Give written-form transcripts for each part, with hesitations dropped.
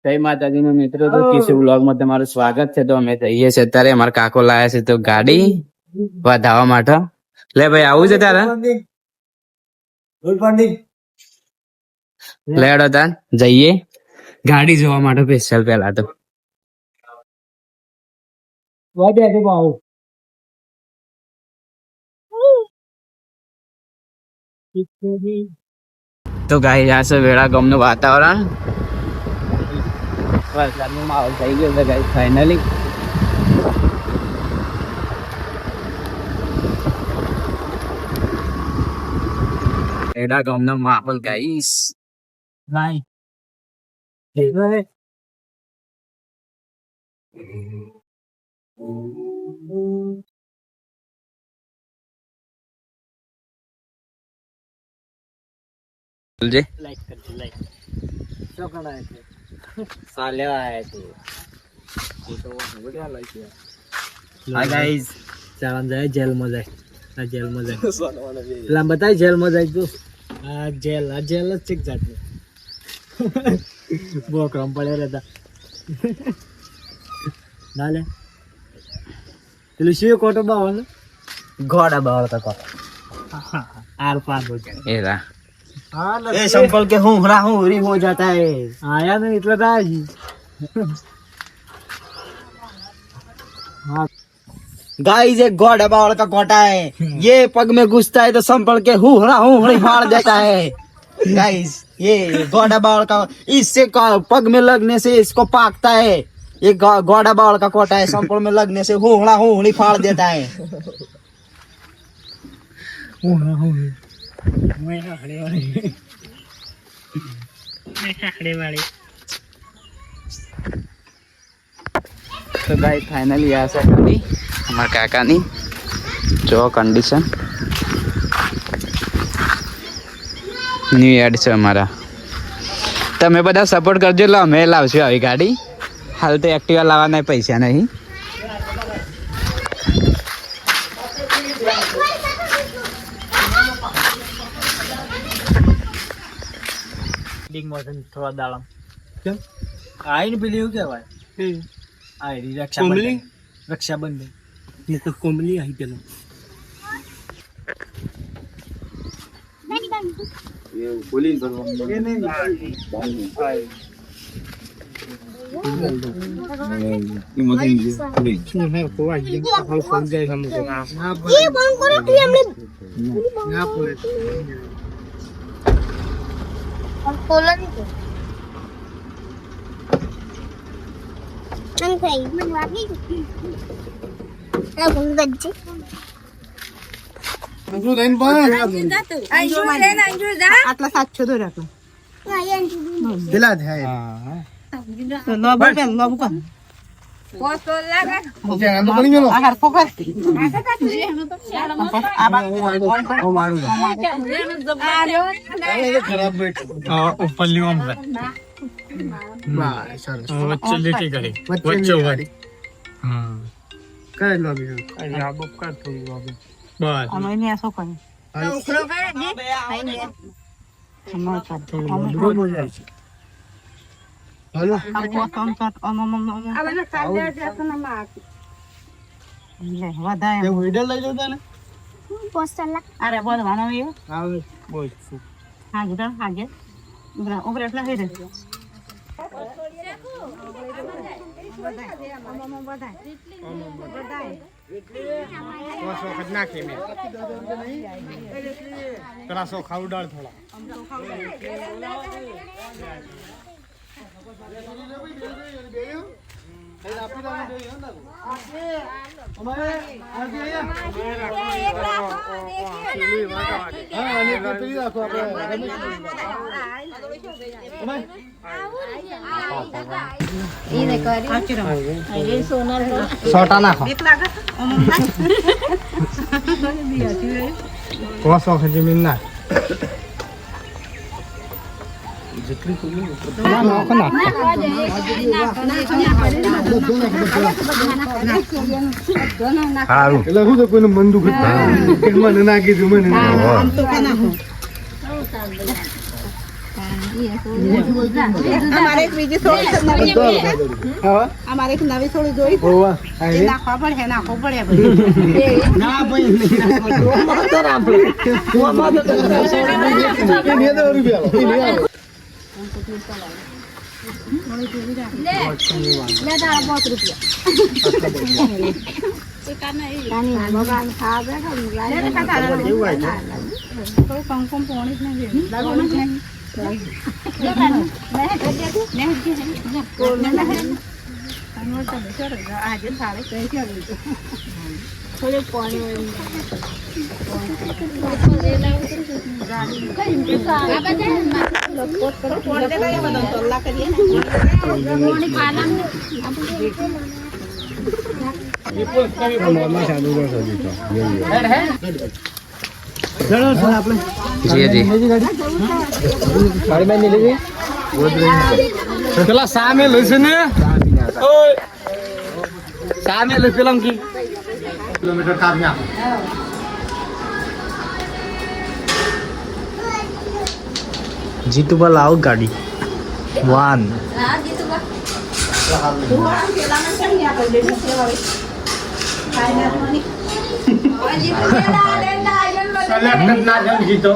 જય માતાજીનો મિત્રો, તો કિશુ બ્લોગમાં તમારું સ્વાગત છે. તો અમે જઈએ છીએ અત્યારે, અમારા કાકો લાયા છે તો ગાડી વધાવવા માટે. લે ભાઈ, આવું છે તારે? લેડો તાર જઈએ ગાડી જોવા માટે સ્પેશિયલ. પેલા તો ગાઈ આ છે વેળા ગામનું વાતાવરણ. વરસાદનો માહોલ થઈ ગયો છે ગાઈ ફાઇનલી. વેળા ગામનો માહોલ ગાઈસ. ગાઈ જે લાઈક કરજો, લાઈક શું કરાય છે? સાલે આયા છે ફોટો વિડિયો લાઈક છે. હાય ગાઈસ, ચાલન જાય જેલમાં જાય. આ જેલમાં જાય પેલા બતાય જેલમાં જાય તો આ જેલ જ ચેક જાત બોકરમ પડે રહેતા ના લે પેલું શિવ કોટો બાવળ ઘોડા બાવળ તો કોટો आर पार हो जाए एरा ये संपल के हूँ हरी हो जाता है. आया नहीं इतना था जी. गाइस एक घोड़ा बावल का कोटा है, ये पग में घुसता है तो संपल के हूँ फाड़ देता है. गाइस ये घोड़ा बावल का, इससे पग में लगने से इसको पाकता है. ये घोड़ा बावल का कोटा है, संपल में लगने से हूँ फाड़ देता है. तो भाई फाइनली आ सकती हमारे काका नी जो कंडीशन न्यू एड છે અમારા. તમે બધા સપોર્ટ કરજો. લો અમે લાવશું આવી ગાડી. હાલ તો એક્ટિવા લાવવાના પૈસા નહીં. थोड़ा दाड़म क्या आई नहीं पीली क्या भाई आई रक्षाबंधन ये तो कोमली आई चलो ये बोली ये नहीं ये मत नहीं को आई हम खोल जाए हम ये बंद करो कि हमने यहां पर खोला नहीं तो नहीं भाई मैं बात नहीं अब बच्चे अंजू लेन पर अंजू लेन अंजू जा आटला 700 दो राखला दिला दे हां नो बट नो बुका पोस्ट लागा ओके हम बनी गेलो आहार पोकर आबा ओ मारू खराब बेट ऊपर लियो हम बस बच्चे लेके गए बच्चे वाली हां कर लो अभी अरे आप कर तो अभी बस हम नहीं ऐसा करें ओकरो करे जी नहीं नहीं हम कर तो हम हो जाए हेलो हम अब ना काल दे जातो ना मा ले वदाय ये वीडियो લઈ લો તને પોસ્ટર લા અરે બોલ વાનો એ આવે બોલ હા ગુડા આગે ઉબરા ઉબરા એટલા હે રે બસ વખત નાખી મે તરાસો ખાવ ડાળ થોડા સોટા નાખો કોસો જમીન ના જેટલી નાખો ના સારું એટલે હું તો કોઈને બંદૂક મને નાખી દઉં મને અમારે એક બીજી થોડી અમારે એક નવી થોડી જોઈ નાખવા પડે નાખવો પડે ના પેલા સામે લઈશે ને સામે લઈ પેલા કિલોમીટર કાપ્યા જીતુબા લાવ ગાડી વાન જીતો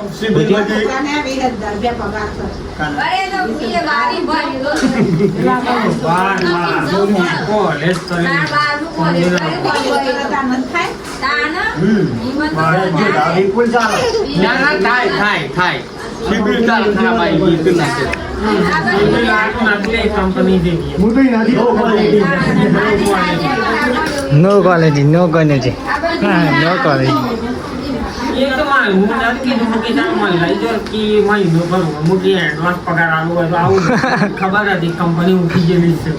નો ક્વોલિટી નો ક્વોલિટી નો ક્વોલિટી એ તો મારે હું નથી કીધું મૂકી જાણ મને લઈ જો કે મહિનો ભરું મૂકી એડવાન્સ પગાર આવું હોય તો આવું ખબર હતી કંપની ઉઠી ગયેલી છે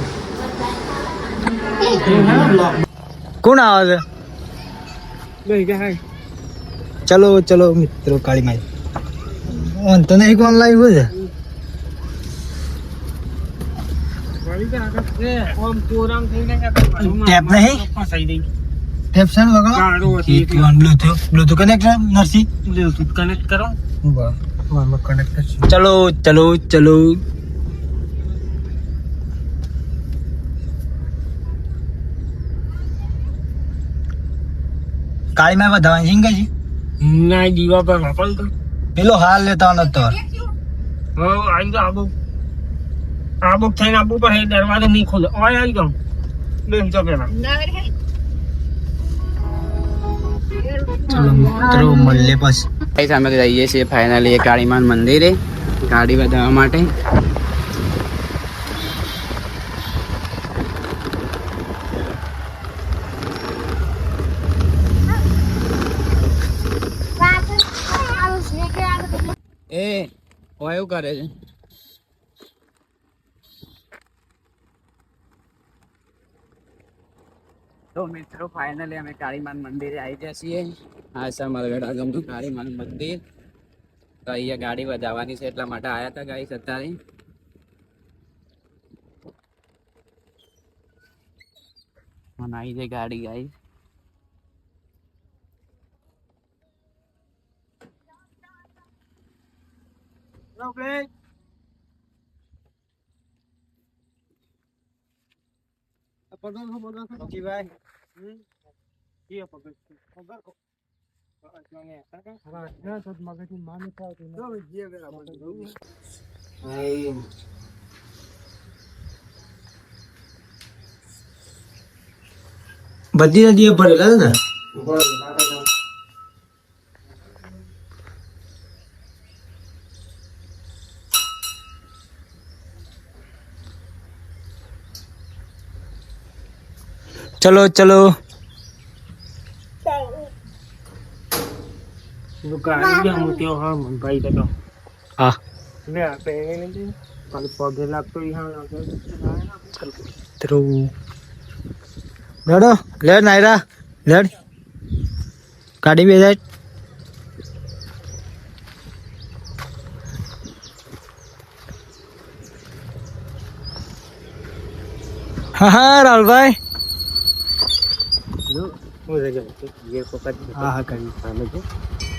કોણ આવે છે ચલો ચલો મિત્રો કાળી માઈ તને એક ઓનલાઈન હોય છે ટેપ નહીં ટેપ છે ને બ્લૂટૂથ કનેક્ટ નરસી બ્લૂટૂથ કનેક્ટ કરો કનેક્ટ ચલો ચલો ચલો કાળી માં વધાવાની સિંગ છે ના દીવા પર વાપરતો પેલો હાલ લેતા નતો આવી જાઓ આબુ થઈને આબુ પર દરવાજો નહીં ખોલે આવી જાઓ બેન જો પેલા ચલો મિત્રો મળીએ પછી ગાઈસ અમે જઈએ છીએ ફાઇનલી કાળીમાન મંદિરે ગાડી વધારવા માટે એ ઓય એવું કરે છે તો મિત્રો ફાઇનલી અમે કાળીમાન મંદિરે આવી ગયા છીએ આ છે મારા ગમતું કાળીમાન મંદિર તો અહીંયા ગાડી વધારવાની છે એટલા માટે આવ્યા હતા ગાઈસ અત્યારે મને આવી છે ગાડી ગાઈસ બધી નદીઓ ભરેલા ને ચલો ચલો દુકાન ગયા મોતીઓ હા મન ભાઈ તો હા લે આપે એને કાલ પગે લાગતો હા ત્રુ લડો લેડ નાયરા લેડ ગાડી બે જાય હા રાહુલભાઈ હા હા કરી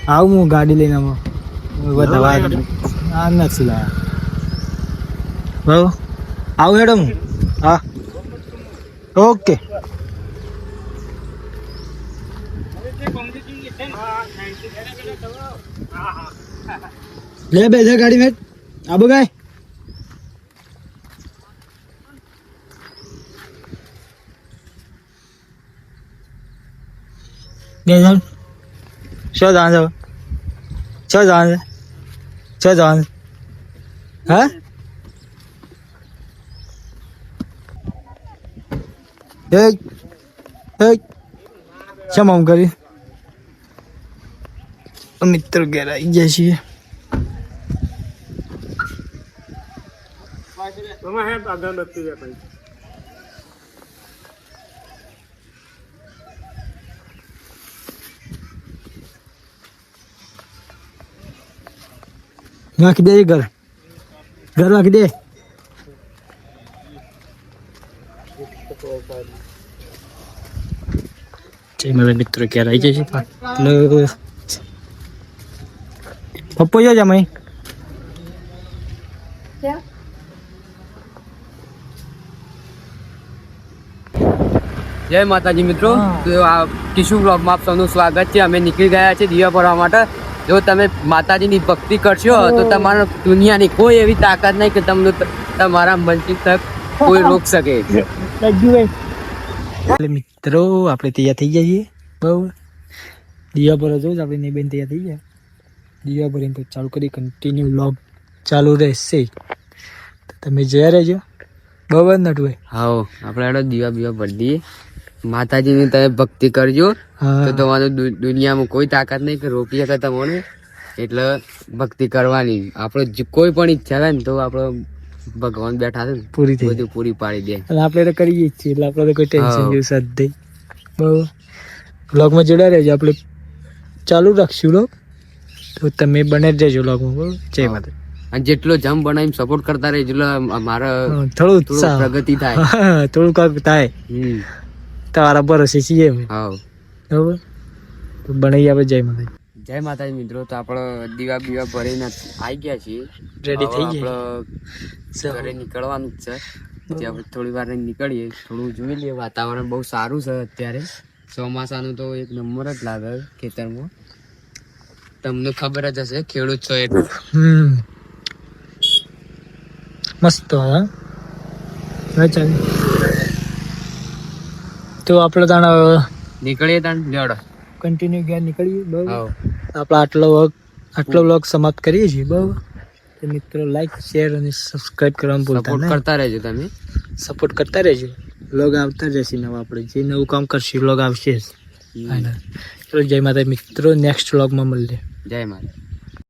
આવું હું ગાડી લઈને આવો વધારવા આ નથી લાયા બરાબર આવું હેડો હું હા ઓકે લે બેજા ગાડી મેં આબુ ગાય બેજા શું જવાનું છે શું જવાનું છે શું જવાનું હા શમ આમ કરી મિત્રો ઘેર આવી ગયા છીએ નાખી દે ઘર નાખી દે મારા મિત્રો ક્યારે આવી જાય છે પપ્પો જો જમાઈ જય માતાજી મિત્રો તો આ કિશુ બ્લોગમાં આપ સૌનું સ્વાગત છે. અમે નીકળી ગયા છે દીવા ભરવા માટે. જો તમે માતાજીની ભક્તિ કરશો તો તમારા દુનિયાની કોઈ એવી તાકાત નહીં કે તમને તમારા મનથી તક કોઈ રોક શકે. મિત્રો આપણે તૈયાર થઈ ગયા છીએ બહુ દીવા ભરો જો આપણે ની બેન તૈયાર થઈ ગયા દીવા ભરીને તો ચાલુ કરી કન્ટિન્યુ વ્લોગ ચાલુ રહેશે તો તમે જોયા રહેજો બરાબર નટુભાઈ. હા આપણે દીવા બીવા ભરી દઈએ. માતાજીની તમે ભક્તિ કરજો તો તમારું દુનિયામાં કોઈ તાકાત નહીં કે રોકી શકે તમને. એટલે ભક્તિ કરવાની. આપણે કોઈ પણ ઈચ્છા હોય ને તો આપણે ભગવાન બેઠા છે ને પૂરી થઈ બધું પૂરી પાડી દે. અને આપણે તો કરીએ જ છીએ એટલે આપણે તો કોઈ ટેન્શન જેવું સાથ દઈ બરાબર. વ્લોગમાં જોડા રહેજો આપણે ચાલુ રાખશું વ્લોગ તો તમે બને જ રહેજો વ્લોગમાં બરાબર. જય માતા. અને જેટલો જમ બનાવીને સપોર્ટ કરતા રહેજો એટલે મારા થોડું પ્રગતિ થાય. થોડું કાંક થાય તમારા ભરોસે છીએ અમે હા બરાબર. તો બનાવી આપણે જય માતા. જય માતાજી મિત્રો. તો આપણે દીવા બીવા ભરીને આવી ગયા છીએ. રેડી થઈ ગયા આપણે ઘરે નીકળવાનું જ છે. પછી આપણે થોડી વાર નીકળીએ થોડું જોઈ લઈએ. વાતાવરણ બહુ સારું છે અત્યારે. ચોમાસાનું તો એક નંબર જ લાગે ખેતરમાં. તમને ખબર જ હશે ખેડૂત છો એટલે. મસ્ત હા ચાલ તો આપણે તાણ નીકળીએ તાણ લેડો કન્ટિન્યુ ઘેર નીકળીએ બરાબર. આપણે આટલો વ્લોગ સમાપ્ત કરીએ છીએ બરાબર. તો મિત્રો લાઈક શેર અને સબસ્ક્રાઇબ કરવાનું ભૂલતા સપોર્ટ કરતા રહેજો તમે. સપોર્ટ કરતા રહેજો. વ્લોગ આવતા રહેશે નવા. આપણે જે નવું કામ કરશું વ્લોગ આવશે જ. ચલો જય માતા મિત્રો. નેક્સ્ટ વ્લોગમાં મળીએ. જય માતા.